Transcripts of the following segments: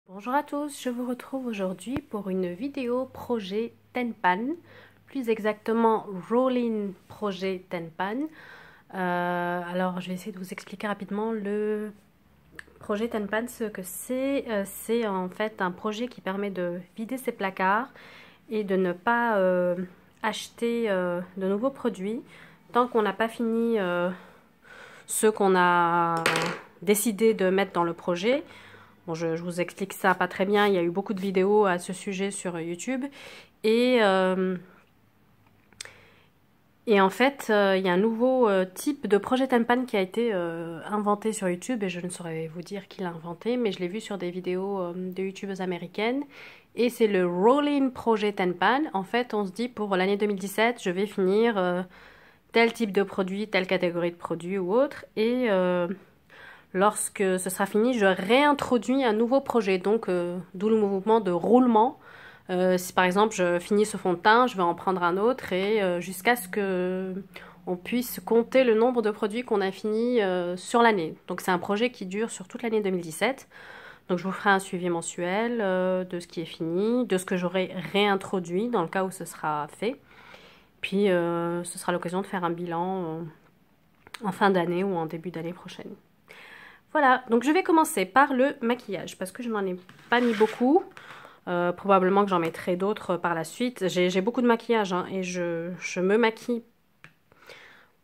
Bonjour à tous, je vous retrouve aujourd'hui pour une vidéo projet Tenpan, plus exactement Rolling projet Tenpan. Alors je vais essayer de vous expliquer rapidement le projet Tenpan, ce que c'est. C'est en fait un projet qui permet de vider ses placards et de ne pas acheter de nouveaux produits tant qu'on n'a pas fini ceux qu'on a décidé de mettre dans le projet. Bon, je vous explique ça pas très bien, il y a eu beaucoup de vidéos à ce sujet sur YouTube. Et en fait, il y a un nouveau type de projet Tenpan qui a été inventé sur YouTube. Et je ne saurais vous dire qui l'a inventé, mais je l'ai vu sur des vidéos de youtubeuses américaines. Et c'est le Rolling projet Tenpan. En fait, on se dit pour l'année 2017, je vais finir tel type de produit, telle catégorie de produits ou autre. Et lorsque ce sera fini, je réintroduis un nouveau projet, donc d'où le mouvement de roulement. Si par exemple je finis ce fond de teint, je vais en prendre un autre et jusqu'à ce que on puisse compter le nombre de produits qu'on a fini sur l'année. Donc c'est un projet qui dure sur toute l'année 2017. Donc je vous ferai un suivi mensuel de ce qui est fini, de ce que j'aurai réintroduit dans le cas où ce sera fait. Puis ce sera l'occasion de faire un bilan en fin d'année ou en début d'année prochaine. Voilà, donc je vais commencer par le maquillage parce que je n'en ai pas mis beaucoup. Probablement que j'en mettrai d'autres par la suite. J'ai beaucoup de maquillage hein, et je me maquille.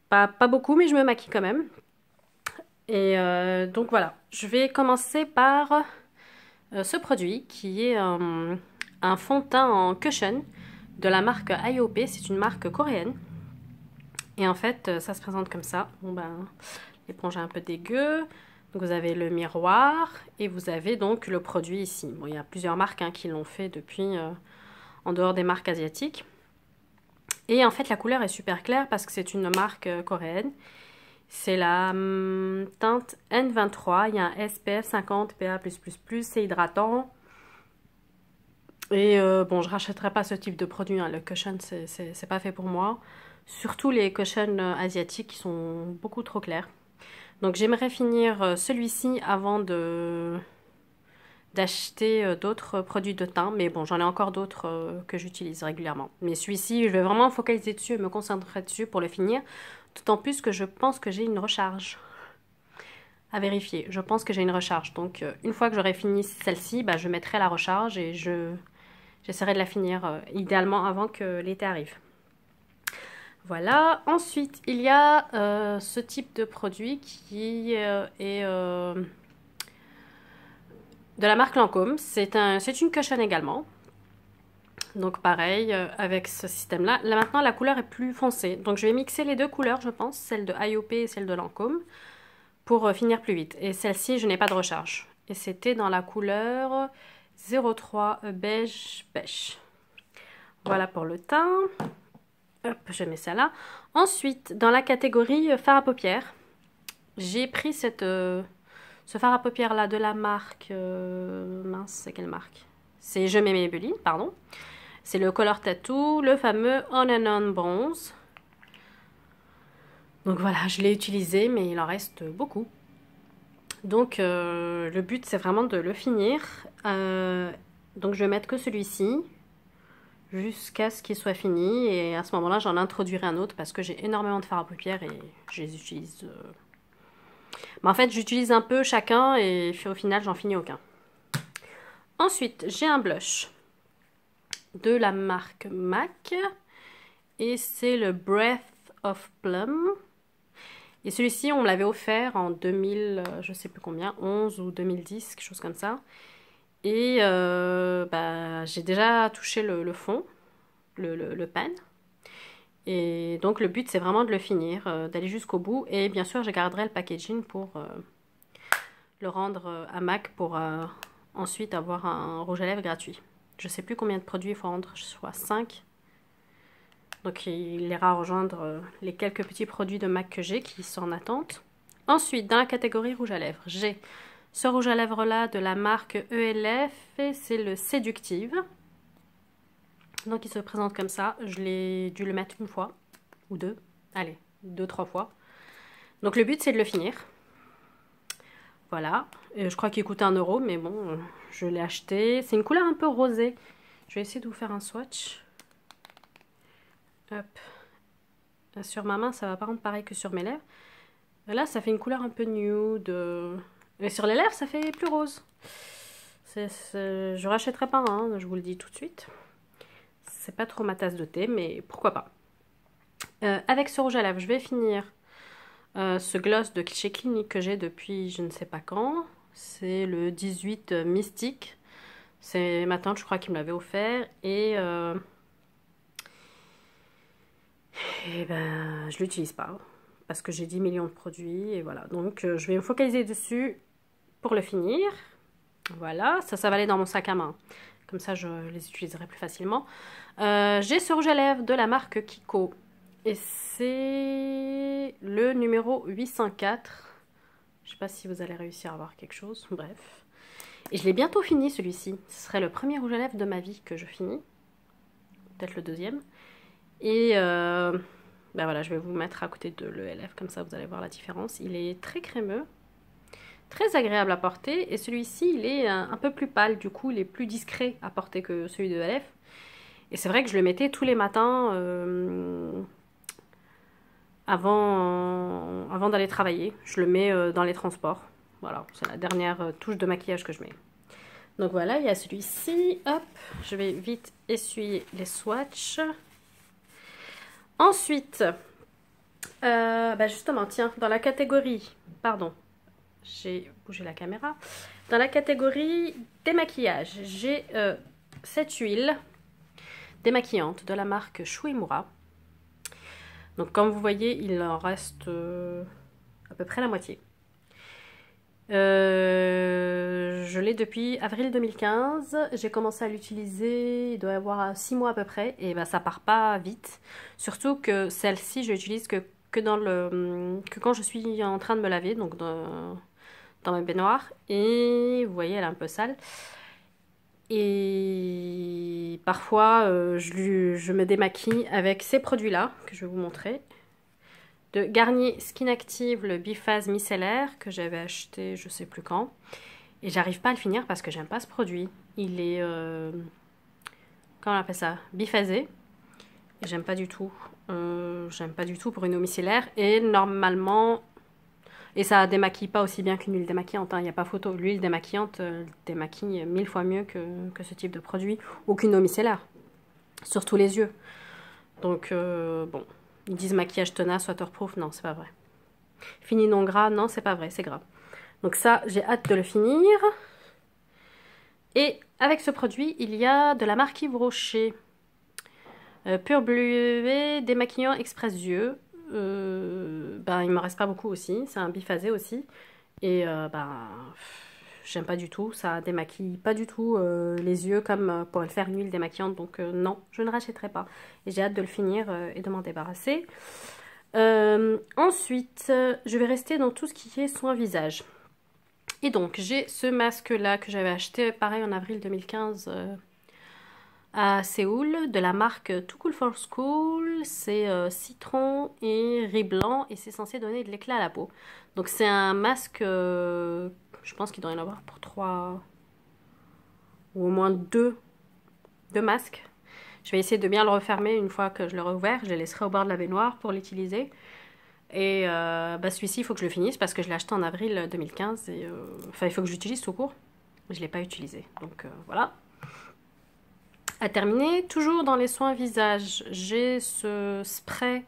Pas beaucoup, mais je me maquille quand même. Et donc voilà, je vais commencer par ce produit qui est un fond de teint en cushion de la marque IOP. C'est une marque coréenne. Et en fait, ça se présente comme ça. Bon ben, l'éponge est un peu dégueu. Donc vous avez le miroir et vous avez donc le produit ici. Bon, il y a plusieurs marques hein, qui l'ont fait depuis en dehors des marques asiatiques. Et en fait, la couleur est super claire parce que c'est une marque coréenne. C'est la teinte N23. Il y a un SPF 50 PA+++. C'est hydratant. Et bon, je ne rachèterai pas ce type de produit. Hein. Le cushion, c'est pas fait pour moi. Surtout les cushions asiatiques qui sont beaucoup trop clairs. Donc j'aimerais finir celui-ci avant d'acheter d'autres produits de teint. Mais bon, j'en ai encore d'autres que j'utilise régulièrement. Mais celui-ci, je vais vraiment me focaliser dessus et me concentrer dessus pour le finir. D'autant plus que je pense que j'ai une recharge à vérifier. Je pense que j'ai une recharge. Donc une fois que j'aurai fini celle-ci, bah, je mettrai la recharge et j'essaierai de la finir idéalement avant que l'été arrive. Voilà, ensuite il y a ce type de produit qui est de la marque Lancôme. C'est une cushion également. Donc pareil, avec ce système-là. Là maintenant la couleur est plus foncée. Donc je vais mixer les deux couleurs je pense, celle de IOP et celle de Lancôme, pour finir plus vite. Et celle-ci je n'ai pas de recharge. Et c'était dans la couleur 03 beige pêche. Voilà pour le teint. Hop, je mets ça là. Ensuite, dans la catégorie fard à paupières, j'ai pris ce fard à paupières là de la marque... mince, c'est quelle marque? C'est Je mets Maybelline, pardon. C'est le Color Tattoo, le fameux On and On Bronze. Donc voilà, je l'ai utilisé, mais il en reste beaucoup. Donc le but, c'est vraiment de le finir. Donc je vais mettre que celui-ci jusqu'à ce qu'il soit fini et à ce moment-là j'en introduirai un autre parce que j'ai énormément de fard à paupières et je les utilise mais en fait j'utilise un peu chacun et au final j'en finis aucun. Ensuite j'ai un blush de la marque MAC et c'est le Breath of Plum et celui-ci on me l'avait offert en 2000 je sais plus combien, 11 ou 2010, quelque chose comme ça. Et bah, j'ai déjà touché le fond, le pan. Et donc le but c'est vraiment de le finir, d'aller jusqu'au bout. Et bien sûr je garderai le packaging pour le rendre à MAC pour ensuite avoir un rouge à lèvres gratuit. Je sais plus combien de produits il faut rendre, je crois 5. Donc il ira rejoindre les quelques petits produits de MAC que j'ai qui sont en attente. Ensuite dans la catégorie rouge à lèvres, j'ai ce rouge à lèvres là de la marque ELF et c'est le Séductive. Donc il se présente comme ça. Je l'ai dû le mettre une fois ou deux. Allez, 2-3 fois. Donc le but c'est de le finir. Voilà. Et je crois qu'il coûte 1 €, mais bon, je l'ai acheté. C'est une couleur un peu rosée. Je vais essayer de vous faire un swatch. Hop. Sur ma main, ça va pas rendre pareil que sur mes lèvres. Là, ça fait une couleur un peu nude. Mais sur les lèvres, ça fait plus rose. Je rachèterai pas un, je vous le dis tout de suite. C'est pas trop ma tasse de thé, mais pourquoi pas. Avec ce rouge à lèvres, je vais finir ce gloss de chez Clinique que j'ai depuis je ne sais pas quand. C'est le 18 Mystique. C'est ma tante, je crois, qui me l'avait offert. Et ben, je l'utilise pas. Parce que j'ai 10 millions de produits. Et voilà. Donc, je vais me focaliser dessus pour le finir. Voilà. Ça va aller dans mon sac à main. Comme ça, je les utiliserai plus facilement. J'ai ce rouge à lèvres de la marque Kiko. Et c'est le numéro 804. Je sais pas si vous allez réussir à voir quelque chose. Bref. Et je l'ai bientôt fini celui-ci. Ce serait le premier rouge à lèvres de ma vie que je finis. Peut-être le deuxième. Et ben voilà, je vais vous mettre à côté de l'ELF. Comme ça, vous allez voir la différence. Il est très crémeux. Très agréable à porter. Et celui-ci, il est un peu plus pâle. Du coup, il est plus discret à porter que celui de ELF. Et c'est vrai que je le mettais tous les matins avant d'aller travailler. Je le mets dans les transports. Voilà, c'est la dernière touche de maquillage que je mets. Donc voilà, il y a celui-ci. Hop, je vais vite essuyer les swatchs. Ensuite, bah justement, tiens, dans la catégorie, pardon, j'ai bougé la caméra. Dans la catégorie démaquillage, j'ai cette huile démaquillante de la marque Shuemura. Donc comme vous voyez, il en reste à peu près la moitié. Je l'ai depuis avril 2015. J'ai commencé à l'utiliser, il doit y avoir 6 mois à peu près. Et ben, ça part pas vite. Surtout que celle-ci, je l'utilise que quand je suis en train de me laver, donc dans ma baignoire. Et vous voyez, elle est un peu sale. Et parfois, je me démaquille avec ces produits-là, que je vais vous montrer. De Garnier Skin Active, le biphase micellaire, que j'avais acheté je sais plus quand. Et j'arrive pas à le finir parce que j'aime pas ce produit. Il est, comment on appelle ça, biphasé. Et j'aime pas du tout. J'aime pas du tout pour une eau micellaire. Et normalement... Et ça démaquille pas aussi bien qu'une huile démaquillante, hein. Il n'y a pas photo. L'huile démaquillante démaquille 1000 fois mieux que ce type de produit. Ou qu'une eau micellaire. Surtout les yeux. Donc, bon. Ils disent maquillage tenace, waterproof. Non, c'est pas vrai. Fini non gras. Non, c'est pas vrai. C'est gras. Donc ça, j'ai hâte de le finir. Et avec ce produit, il y a de la marque Yves Rocher. Pur Bleuet démaquillant express yeux. Ben, il me reste pas beaucoup aussi. C'est un biphasé aussi. Et ben, j'aime pas du tout. Ça démaquille pas du tout les yeux comme pour le faire une huile démaquillante. Donc non, je ne rachèterai pas. Et j'ai hâte de le finir et de m'en débarrasser. Ensuite, je vais rester dans tout ce qui est soin visage. Et donc, j'ai ce masque-là que j'avais acheté, pareil, en avril 2015 à Séoul, de la marque Too Cool for School. C'est citron et riz blanc et c'est censé donner de l'éclat à la peau. Donc, c'est un masque, je pense qu'il doit y en avoir pour 3 ou au moins 2 masques. Je vais essayer de bien le refermer une fois que je l'aurai ouvert. Je le laisserai au bord de la baignoire pour l'utiliser. Et bah celui-ci, il faut que je le finisse parce que je l'ai acheté en avril 2015. Et, enfin, il faut que je l'utilise tout court. Je ne l'ai pas utilisé. Donc voilà. À terminer, toujours dans les soins visage, j'ai ce spray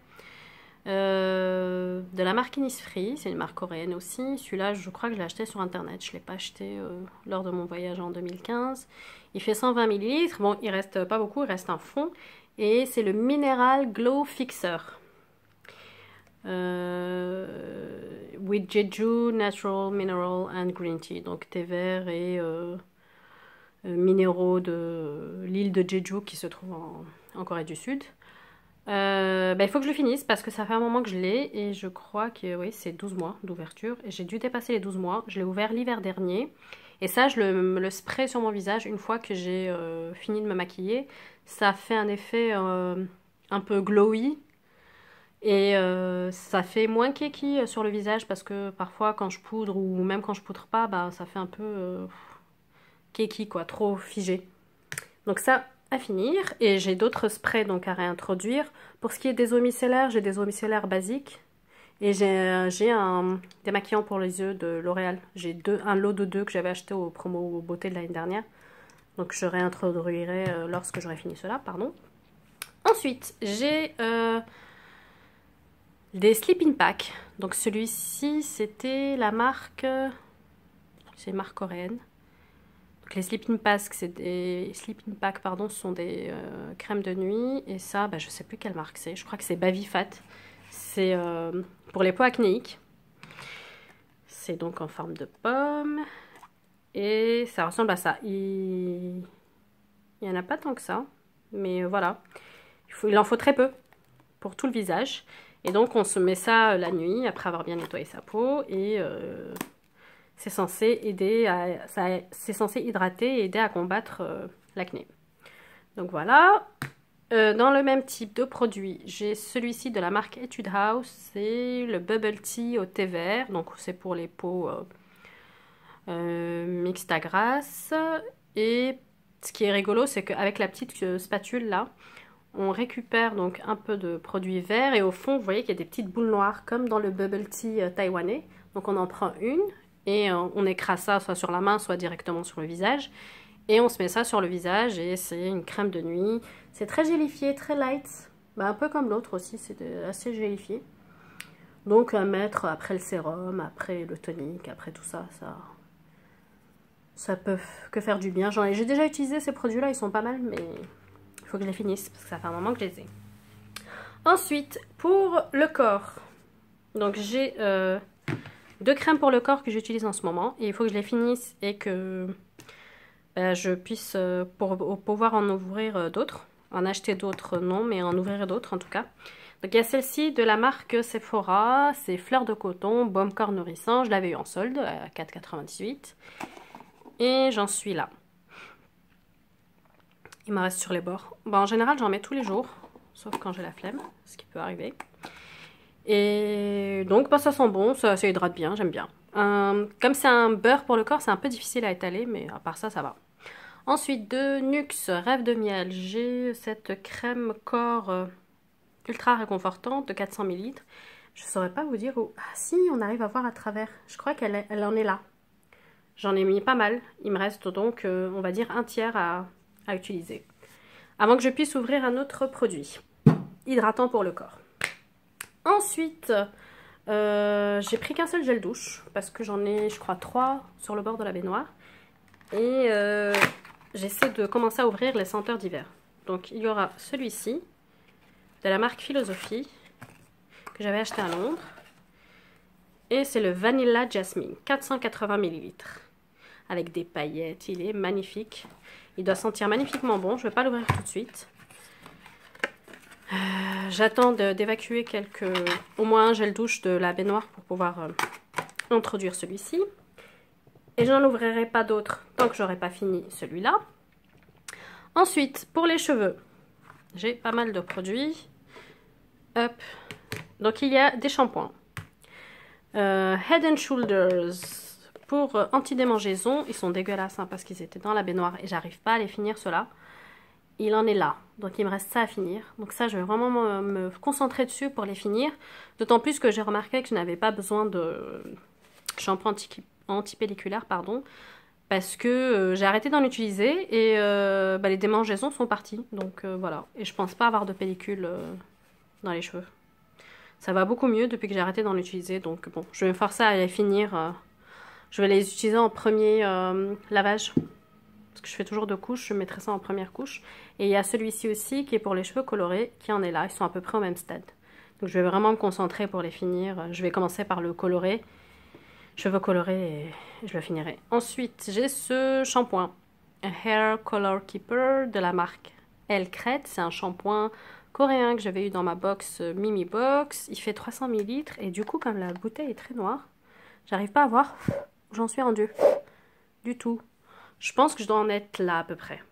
de la marque Innisfree. C'est une marque coréenne aussi. Celui-là, je crois que je l'ai acheté sur internet. Je ne l'ai pas acheté lors de mon voyage en 2015. Il fait 120 ml. Bon, il reste pas beaucoup, il reste un fond. Et c'est le Mineral Glow Fixer. With Jeju Natural Mineral and Green Tea. Donc thé vert et minéraux de l'île de Jeju qui se trouve en Corée du Sud. Ben, il faut que je le finisse parce que ça fait un moment que je l'ai et je crois que oui, c'est 12 mois d'ouverture. Et j'ai dû dépasser les 12 mois. Je l'ai ouvert l'hiver dernier. Et ça, je le spray sur mon visage une fois que j'ai fini de me maquiller. Ça fait un effet un peu glowy. Et ça fait moins keki sur le visage parce que parfois quand je poudre ou même quand je poudre pas, bah, ça fait un peu cakey quoi, trop figé. Donc ça à finir. Et j'ai d'autres sprays donc à réintroduire. Pour ce qui est des eaux micellaires, j'ai des eaux micellaires basiques. Et j'ai un démaquillant pour les yeux de L'Oréal. J'ai un lot de 2 que j'avais acheté au promo beauté de l'année dernière. Donc je réintroduirai lorsque j'aurai fini cela, pardon. Ensuite, j'ai des sleeping packs. Donc celui-ci, c'était la marque... c'est une marque coréenne. Donc les sleeping packs, pardon, ce sont des crèmes de nuit. Et ça, bah, je sais plus quelle marque c'est. Je crois que c'est Bavifat. C'est pour les peaux acnéiques. C'est donc en forme de pomme. Et ça ressemble à ça. Il n'y en a pas tant que ça. Mais voilà. Il en faut très peu pour tout le visage. Et donc on se met ça la nuit après avoir bien nettoyé sa peau. Et c'est censé c'est censé hydrater et aider à combattre l'acné. Donc voilà. Dans le même type de produit, j'ai celui-ci de la marque Etude House. C'est le Bubble Tea au thé vert. Donc c'est pour les peaux mixtes à grasse. Et ce qui est rigolo, c'est qu'avec la petite spatule là, on récupère donc un peu de produit vert. Et au fond, vous voyez qu'il y a des petites boules noires comme dans le Bubble Tea taïwanais. Donc on en prend une et on écrase ça soit sur la main, soit directement sur le visage. Et on se met ça sur le visage et c'est une crème de nuit. C'est très gélifié, très light. Bah, un peu comme l'autre aussi, c'est assez gélifié. Donc à mettre après le sérum, après le tonique, après tout ça, ça peut que faire du bien. J'ai déjà utilisé ces produits-là, ils sont pas mal, mais il faut que je les finisse parce que ça fait un moment que je les ai. Ensuite, pour le corps. Donc j'ai 2 crèmes pour le corps que j'utilise en ce moment. Et il faut que je les finisse et que... je puisse pour pouvoir en ouvrir d'autres, en acheter d'autres non, mais en ouvrir d'autres en tout cas. Donc il y a celle-ci de la marque Sephora, c'est Fleur de Coton, Baume Corps Nourrissant, je l'avais eu en solde à 4,98 et j'en suis là. Il me reste sur les bords. Bon, en général j'en mets tous les jours, sauf quand j'ai la flemme, ce qui peut arriver. Et donc bah, ça sent bon, ça hydrate bien, j'aime bien. Comme c'est un beurre pour le corps, c'est un peu difficile à étaler, mais à part ça, ça va. Ensuite, de NYX Rêve de Miel, j'ai cette crème corps ultra réconfortante de 400 ml. Je ne saurais pas vous dire où... Ah si, on arrive à voir à travers. Je crois qu'elle en est là. J'en ai mis pas mal. Il me reste donc, on va dire, un tiers à utiliser. Avant que je puisse ouvrir un autre produit. Hydratant pour le corps. Ensuite... j'ai pris qu'un seul gel douche parce que j'en ai je crois 3 sur le bord de la baignoire et j'essaie de commencer à ouvrir les senteurs d'hiver. Donc il y aura celui-ci de la marque Philosophie que j'avais acheté à Londres et c'est le Vanilla Jasmine 480 ml avec des paillettes. Il est magnifique, il doit sentir magnifiquement bon. Je ne vais pas l'ouvrir tout de suite. J'attends d'évacuer au moins un gel douche de la baignoire pour pouvoir introduire celui-ci. Et j'en ouvrirai pas d'autres tant que j'aurai pas fini celui-là. Ensuite, pour les cheveux, j'ai pas mal de produits. Hop. Donc il y a des shampoings. Head and Shoulders pour anti-démangeaison. Ils sont dégueulasses hein, parce qu'ils étaient dans la baignoire et j'arrive pas à les finir ceux-là. Il en est là, donc il me reste ça à finir. Donc ça, je vais vraiment me concentrer dessus pour les finir. D'autant plus que j'ai remarqué que je n'avais pas besoin de shampoing anti-pelliculaire, pardon, parce que j'ai arrêté d'en utiliser et les démangeaisons sont parties. Donc voilà, et je pense pas avoir de pellicule dans les cheveux. Ça va beaucoup mieux depuis que j'ai arrêté d'en utiliser, donc bon, je vais me forcer à les finir. Je vais les utiliser en premier lavage. Parce que je fais toujours 2 couches, je mettrai ça en première couche. Et il y a celui-ci aussi qui est pour les cheveux colorés, qui en est là, ils sont à peu près au même stade. Donc je vais vraiment me concentrer pour les finir. Je vais commencer par le coloré, cheveux colorés, et je le finirai. Ensuite, j'ai ce shampoing, Hair Color Keeper de la marque Elkret. C'est un shampoing coréen que j'avais eu dans ma box Mimi Box. Il fait 300 ml et du coup, comme la bouteille est très noire, j'arrive pas à voir où j'en suis rendue. Du tout. Je pense que je dois en être là à peu près.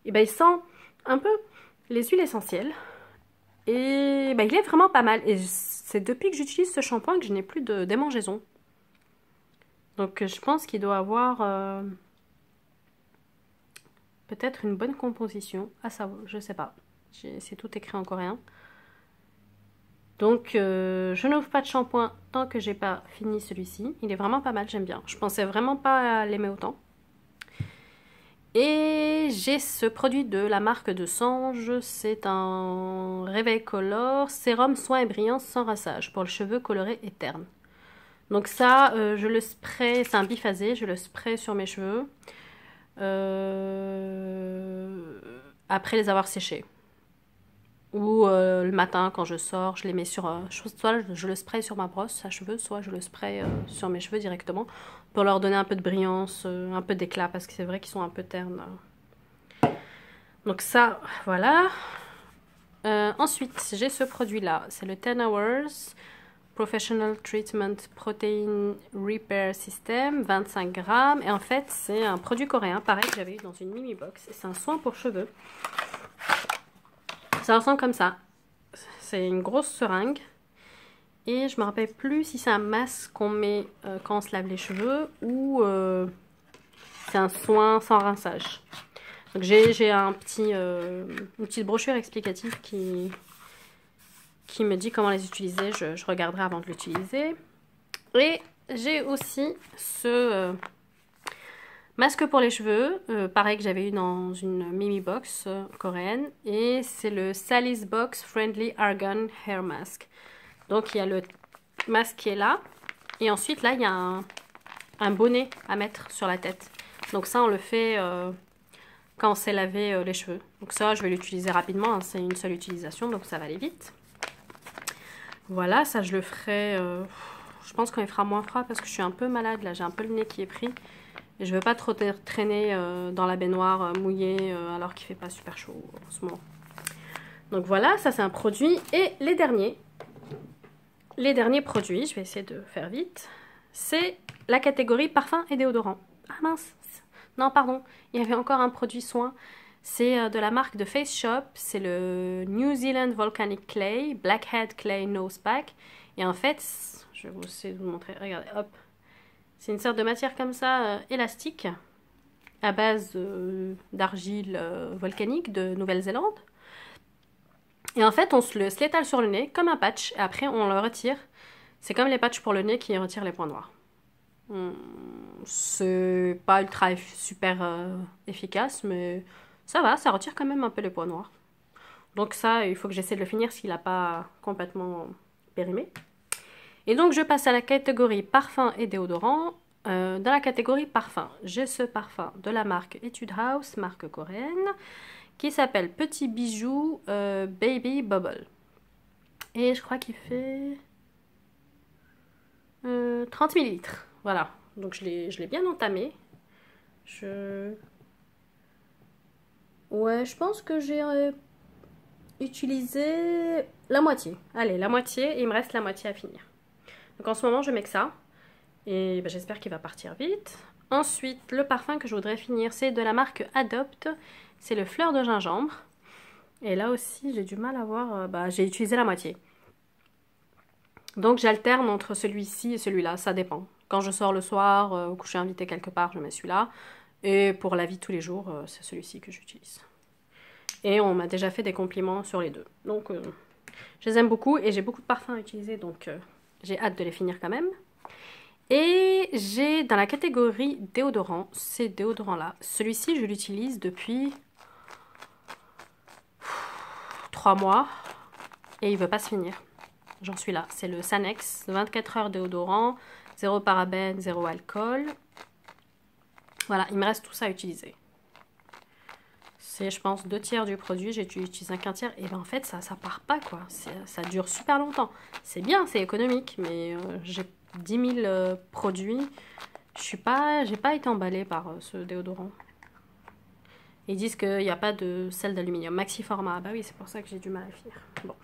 Et ben il sent un peu les huiles essentielles. Et ben il est vraiment pas mal. Et c'est depuis que j'utilise ce shampoing que je n'ai plus de démangeaison. Donc je pense qu'il doit avoir peut-être une bonne composition. Ah ça, je sais pas. C'est tout écrit en coréen. Donc je n'ouvre pas de shampoing tant que j'ai pas fini celui-ci. Il est vraiment pas mal, j'aime bien. Je pensais vraiment pas l'aimer autant. Et j'ai ce produit de la marque de Sange. C'est un Réveil Color sérum soin et brillance sans rinçage pour le cheveu coloré et terne. Donc ça, je le spray, c'est un biphasé, je le spray sur mes cheveux après les avoir séchés. Ou le matin quand je sors, je les mets sur... soit je le spray sur ma brosse à cheveux, soit je le spray sur mes cheveux directement pour leur donner un peu de brillance, un peu d'éclat parce que c'est vrai qu'ils sont un peu ternes. Donc ça, voilà. Ensuite, j'ai ce produit-là, c'est le 10 Hours Professional Treatment Protein Repair System, 25 grammes. Et en fait, c'est un produit coréen, pareil que j'avais eu dans une mini box. C'est un soin pour cheveux. Ça ressemble comme ça. C'est une grosse seringue. Et je me rappelle plus si c'est un masque qu'on met quand on se lave les cheveux ou c'est un soin sans rinçage. Donc j'ai une petite brochure explicative qui me dit comment les utiliser. Je regarderai avant de l'utiliser. Et j'ai aussi ce masque pour les cheveux, pareil que j'avais eu dans une mini box coréenne. Et c'est le Sally's Box Friendly Argan Hair Mask. Donc il y a le masque qui est là. Et ensuite là il y a un bonnet à mettre sur la tête. Donc ça on le fait quand on s'est lavé les cheveux. Donc ça je vais l'utiliser rapidement, hein, c'est une seule utilisation donc ça va aller vite. Voilà, ça je le ferai, je pense quand il fera moins froid parce que je suis un peu malade là, j'ai un peu le nez qui est pris. Et je veux pas trop traîner dans la baignoire mouillée alors qu'il fait pas super chaud en ce moment. Donc voilà, ça c'est un produit. Et les derniers produits, je vais essayer de faire vite, c'est la catégorie parfum et déodorant. Ah mince, non pardon, il y avait encore un produit soin. C'est de la marque de Face Shop, c'est le New Zealand Volcanic Clay, Blackhead Clay Nose Pack. Et en fait, je vais essayer de vous montrer, regardez, hop. C'est une sorte de matière comme ça, élastique, à base d'argile volcanique de Nouvelle-Zélande. Et en fait, on se l'étale sur le nez comme un patch, et après on le retire. C'est comme les patchs pour le nez qui retirent les points noirs. C'est pas ultra super efficace, mais ça va, ça retire quand même un peu les points noirs. Donc ça, il faut que j'essaie de le finir s'il n'a pas complètement périmé. Et donc je passe à la catégorie parfum et déodorant. Dans la catégorie parfum, j'ai ce parfum de la marque Etude House, marque coréenne, qui s'appelle Petit Bijou Baby Bubble. Et je crois qu'il fait 30 ml. Voilà, donc je l'ai bien entamé. Ouais, je pense que j'ai utilisé la moitié. Allez, la moitié, et il me reste la moitié à finir. Donc en ce moment, je mets que ça. Et ben, j'espère qu'il va partir vite. Ensuite, le parfum que je voudrais finir, c'est de la marque Adopt. C'est le fleur de gingembre. Et là aussi, j'ai du mal à voir. J'ai utilisé la moitié. Donc j'alterne entre celui-ci et celui-là. Ça dépend. Quand je sors le soir ou que je suis invitée quelque part, je mets celui-là. Et pour la vie de tous les jours, c'est celui-ci que j'utilise. Et on m'a déjà fait des compliments sur les deux. Donc je les aime beaucoup et j'ai beaucoup de parfums à utiliser. Donc j'ai hâte de les finir quand même. Et j'ai dans la catégorie déodorant, ces déodorants-là. Celui-ci, je l'utilise depuis 3 mois et il ne veut pas se finir. J'en suis là. C'est le Sanex, 24 heures déodorant, 0 parabènes, 0 alcool. Voilà, il me reste tout ça à utiliser. C'est, je pense, 2/3 du produit. J'ai utilisé qu'un tiers. Et ben en fait, ça part pas, quoi. Ça dure super longtemps. C'est bien, c'est économique, mais j'ai 10 000 produits. J'ai pas été emballée par ce déodorant. Ils disent qu'il n'y a pas de sel d'aluminium. Maxi format. Bah oui, c'est pour ça que j'ai du mal à le finir. Bon.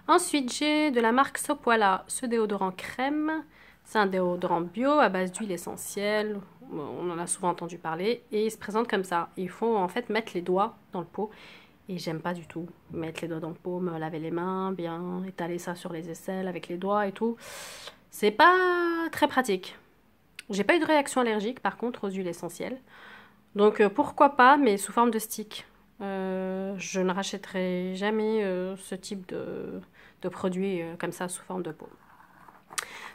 Ensuite, j'ai de la marque Sopoila ce déodorant crème. C'est un déodorant bio à base d'huile essentielle. On en a souvent entendu parler. Et il se présente comme ça. Il faut en fait mettre les doigts dans le pot. Et j'aime pas du tout mettre les doigts dans le pot, me laver les mains, bien étaler ça sur les aisselles avec les doigts et tout. C'est pas très pratique. J'ai pas eu de réaction allergique par contre aux huiles essentielles. Donc pourquoi pas, mais sous forme de stick. Je ne rachèterai jamais ce type de produit comme ça sous forme de pot.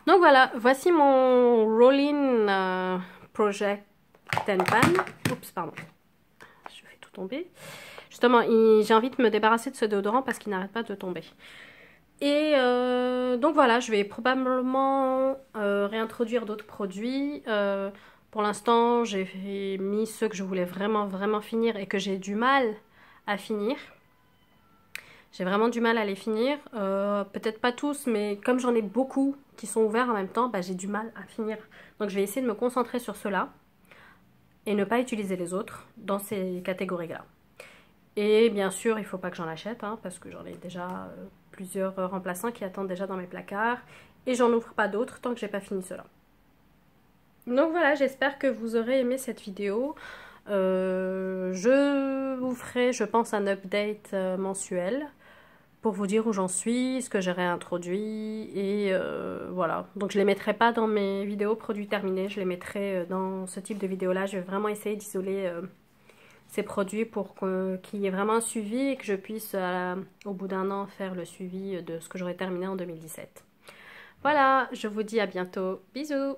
Donc voilà, voici mon Roll-in Project Ten Pan. Oups, pardon. Je fais tout tomber. Justement, j'ai envie de me débarrasser de ce déodorant parce qu'il n'arrête pas de tomber. Et donc voilà, je vais probablement réintroduire d'autres produits. Pour l'instant, j'ai mis ceux que je voulais vraiment finir et que j'ai du mal à finir. J'ai vraiment du mal à les finir. Peut-être pas tous, mais comme j'en ai beaucoup qui sont ouverts en même temps, bah, j'ai du mal à finir. Donc je vais essayer de me concentrer sur ceux-là et ne pas utiliser les autres dans ces catégories-là. Et bien sûr, il ne faut pas que j'en achète, hein, parce que j'en ai déjà plusieurs remplaçants qui attendent déjà dans mes placards. Et j'en ouvre pas d'autres tant que j'ai pas fini cela. Donc voilà, j'espère que vous aurez aimé cette vidéo. Je vous ferai, je pense, un update mensuel pour vous dire où j'en suis, ce que j'ai réintroduit. Et voilà, donc je ne les mettrai pas dans mes vidéos produits terminés, je les mettrai dans ce type de vidéo-là. Je vais vraiment essayer d'isoler ces produits pour qu'il y ait vraiment un suivi et que je puisse, au bout d'un an, faire le suivi de ce que j'aurai terminé en 2017. Voilà, je vous dis à bientôt. Bisous!